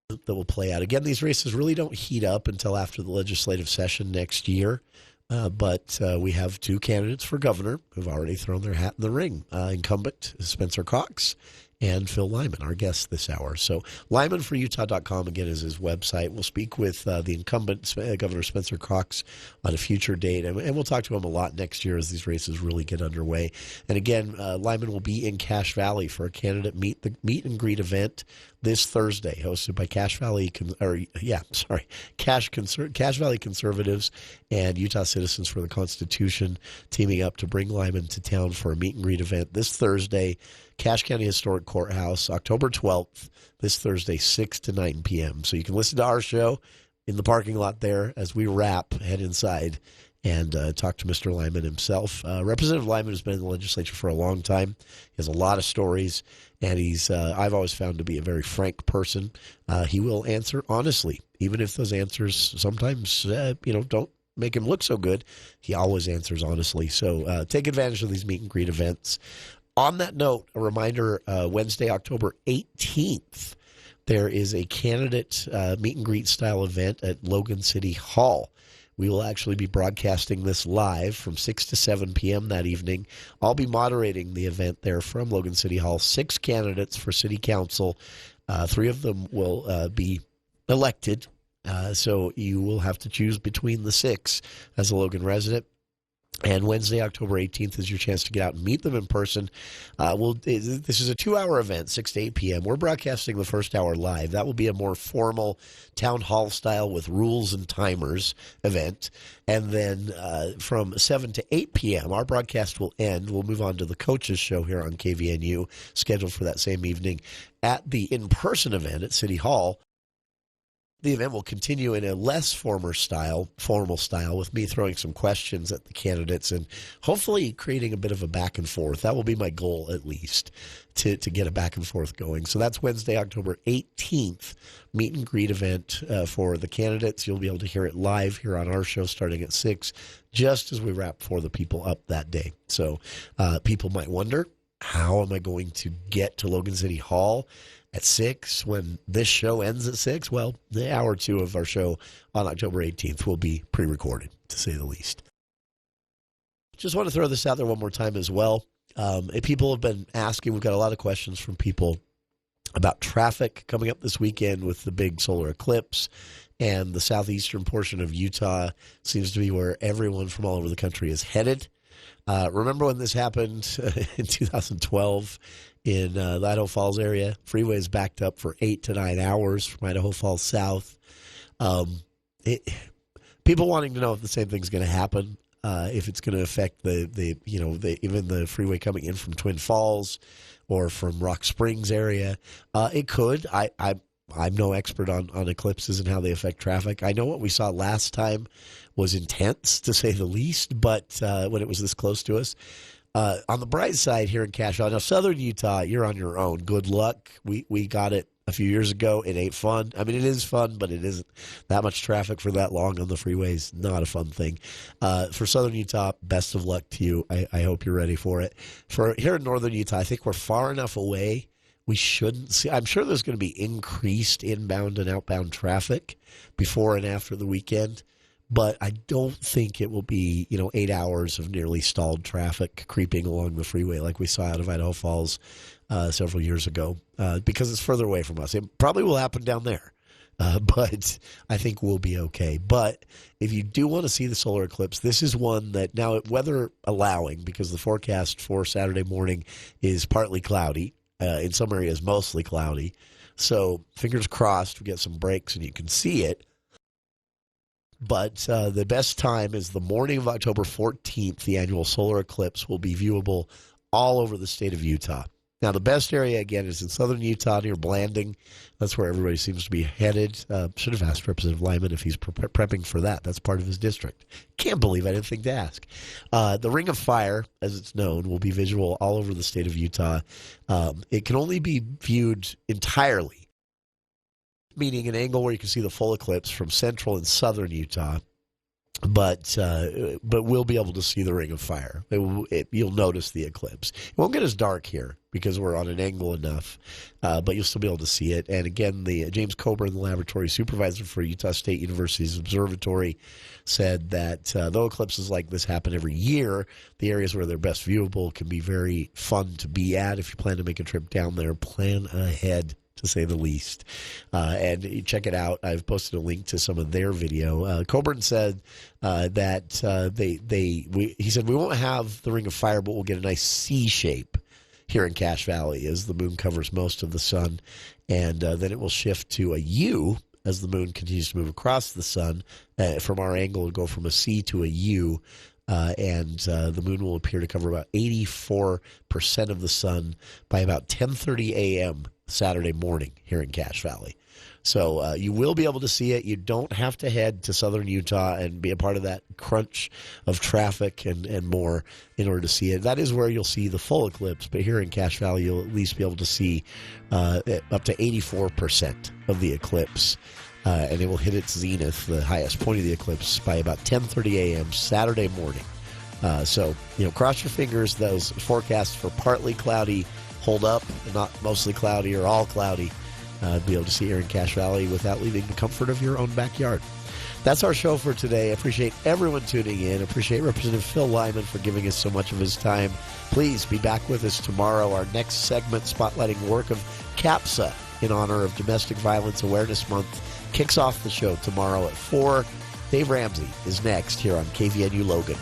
Speaker 9: that will play out. Again, these races really don't heat up until after the legislative session next year. But we have two candidates for governor who've already thrown their hat in the ring. Incumbent Spencer Cox and Phil Lyman, our guest this hour. So LymanForUtah.com, again, is his website. We'll speak with the incumbent, Governor Spencer Cox, on a future date. And we'll talk to him a lot next year as these races really get underway. And again, Lyman will be in Cache Valley for a candidate meet and greet event this Thursday, hosted by Cache Valley Conservatives and Utah Citizens for the Constitution, teaming up to bring Lyman to town for a meet and greet event this Thursday, Cache County Historic Courthouse, October 12th, this Thursday, 6 to 9 p.m. So you can listen to our show in the parking lot there as we head inside and talk to Mr. Lyman himself. Representative Lyman has been in the legislature for a long time. He has a lot of stories, and he's I've always found to be a very frank person. He will answer honestly, even if those answers sometimes, don't make him look so good. He always answers honestly. So take advantage of these meet and greet events. On that note, a reminder, Wednesday, October 18th, there is a candidate meet and greet style event at Logan City Hall. We will actually be broadcasting this live from 6 to 7 p.m. that evening. I'll be moderating the event there from Logan City Hall. 6 candidates for city council. 3 of them will be elected. So you will have to choose between the 6 as a Logan resident. And Wednesday, October 18th is your chance to get out and meet them in person. This is a 2-hour event, 6 to 8 p.m. We're broadcasting the first hour live. That will be a more formal town hall style with rules and timers event. And then from 7 to 8 p.m., our broadcast will end. We'll move on to the coaches show here on KVNU, scheduled for that same evening at the in-person event at City Hall. The event will continue in a less formal style, with me throwing some questions at the candidates and hopefully creating a bit of a back and forth. That will be my goal, at least, to get a back and forth going. So that's Wednesday, October 18th, meet and greet event for the candidates. You'll be able to hear it live here on our show starting at 6, just as we wrap For the People up that day. So people might wonder, how am I going to get to Logan City Hall at 6 when this show ends at 6? Well, the hour or 2 of our show on October 18th will be pre-recorded, to say the least. Just want to throw this out there one more time as well. People have been asking, we've got a lot of questions from people about traffic coming up this weekend with the big solar eclipse, and the southeastern portion of Utah seems to be where everyone from all over the country is headed. Remember when this happened in 2012 in the Idaho Falls area? Freeways backed up for 8 to 9 hours from Idaho Falls south. People wanting to know if the same thing's going to happen, if it's going to affect even the freeway coming in from Twin Falls or from Rock Springs area. It could. I'm no expert on eclipses and how they affect traffic. I know what we saw last time was intense, to say the least, but when it was this close to us. On the bright side here in Cache Valley, now southern Utah, you're on your own. Good luck. We got it a few years ago. It ain't fun. I mean, it is fun, but it isn't that much traffic for that long on the freeways. Not a fun thing. For Southern Utah, best of luck to you. I hope you're ready for it. For here in Northern Utah, I think we're far enough away. We shouldn't see. I'm sure there's going to be increased inbound and outbound traffic before and after the weekend, but I don't think it will be 8 hours of nearly stalled traffic creeping along the freeway like we saw out of Idaho Falls several years ago, because it's further away from us. It probably will happen down there, but I think we'll be okay. But if you do want to see the solar eclipse, this is one that now, weather allowing, because the forecast for Saturday morning is partly cloudy. In some areas, mostly cloudy. So fingers crossed we get some breaks and you can see it. But the best time is the morning of October 14th. The annual solar eclipse will be viewable all over the state of Utah. Now, the best area, again, is in southern Utah near Blanding. That's where everybody seems to be headed. Should have asked Representative Lyman if he's prepping for that. That's part of his district. Can't believe I didn't think to ask. The Ring of Fire, as it's known, will be visual all over the state of Utah. It can only be viewed entirely, meaning an angle where you can see the full eclipse from central and southern Utah. But we'll be able to see the Ring of Fire. You'll notice the eclipse. It won't get as dark here because we're on an angle enough, but you'll still be able to see it. And again, the James Coburn, the laboratory supervisor for Utah State University's observatory, said that though eclipses like this happen every year, the areas where they're best viewable can be very fun to be at. If you plan to make a trip down there, plan ahead, to say the least. And you check it out. I've posted a link to some of their video. Coburn said that he said we won't have the Ring of Fire, but we'll get a nice C shape here in Cache Valley as the moon covers most of the sun, and then it will shift to a U as the moon continues to move across the sun. From our angle, it'll go from a C to a U. And the moon will appear to cover about 84% of the sun by about 10:30 a.m. Saturday morning here in Cache Valley. So you will be able to see it. You don't have to head to southern Utah and be a part of that crunch of traffic and more in order to see it. That is where you'll see the full eclipse, but here in Cache Valley, you'll at least be able to see up to 84% of the eclipse. And it will hit its zenith, the highest point of the eclipse, by about 10:30 a.m. Saturday morning. So, cross your fingers. Those forecasts for partly cloudy hold up, not mostly cloudy or all cloudy. Be able to see here in Cache Valley without leaving the comfort of your own backyard. That's our show for today. I appreciate everyone tuning in. I appreciate Representative Phil Lyman for giving us so much of his time. Please be back with us tomorrow. Our next segment, spotlighting work of CAPSA in honor of Domestic Violence Awareness Month, kicks off the show tomorrow at 4. Dave Ramsey is next here on KVNU Logan.